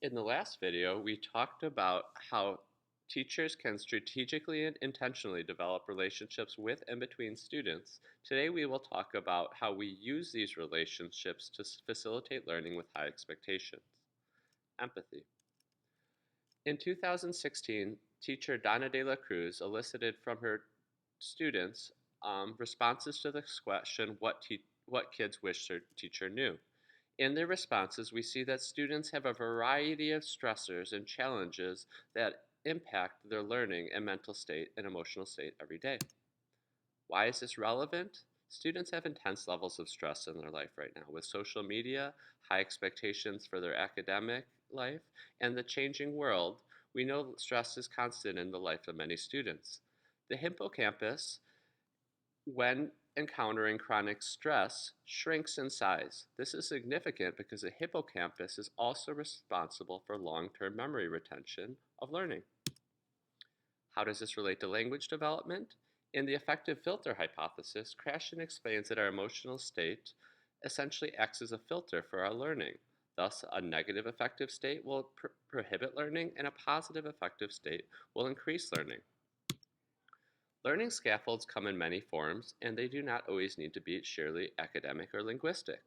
In the last video, we talked about how teachers can strategically and intentionally develop relationships with and between students. Today, we will talk about how we use these relationships to facilitate learning with high expectations. Empathy. In 2016, teacher Donna De La Cruz elicited from her students responses to this question, what kids wish their teacher knew. In their responses, we see that students have a variety of stressors and challenges that impact their learning and mental state and emotional state every day. Why is this relevant? Students have intense levels of stress in their life right now with social media, high expectations for their academic life, and the changing world. We know stress is constant in the life of many students. The hippocampus, when encountering chronic stress, shrinks in size. This is significant because the hippocampus is also responsible for long-term memory retention of learning. How does this relate to language development? In the affective filter hypothesis, Krashen explains that our emotional state essentially acts as a filter for our learning. Thus, a negative affective state will prohibit learning, and a positive affective state will increase learning. Learning scaffolds come in many forms, and they do not always need to be sheerly academic or linguistic.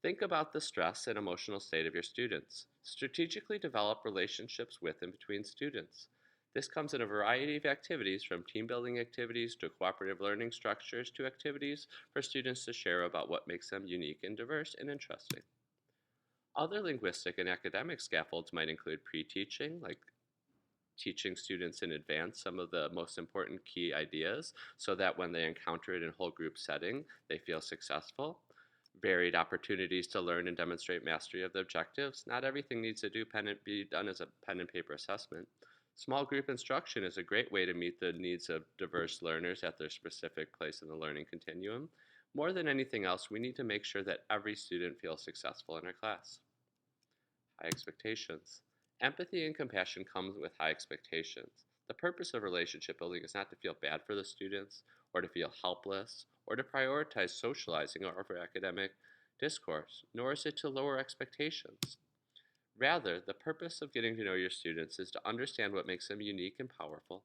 Think about the stress and emotional state of your students. Strategically develop relationships with and between students. This comes in a variety of activities, from team building activities to cooperative learning structures to activities for students to share about what makes them unique and diverse and interesting. Other linguistic and academic scaffolds might include pre-teaching, like teaching students in advance some of the most important key ideas so that when they encounter it in whole group setting, they feel successful. Varied opportunities to learn and demonstrate mastery of the objectives. Not everything needs to be done as a pen and paper assessment. Small group instruction is a great way to meet the needs of diverse learners at their specific place in the learning continuum. More than anything else, we need to make sure that every student feels successful in our class. High expectations. Empathy and compassion comes with high expectations. The purpose of relationship building is not to feel bad for the students or to feel helpless or to prioritize socializing over academic discourse, nor is it to lower expectations. Rather, the purpose of getting to know your students is to understand what makes them unique and powerful,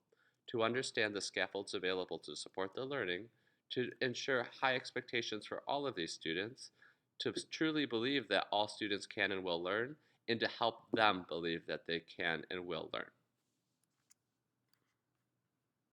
to understand the scaffolds available to support their learning, to ensure high expectations for all of these students, to truly believe that all students can and will learn, and to help them believe that they can and will learn.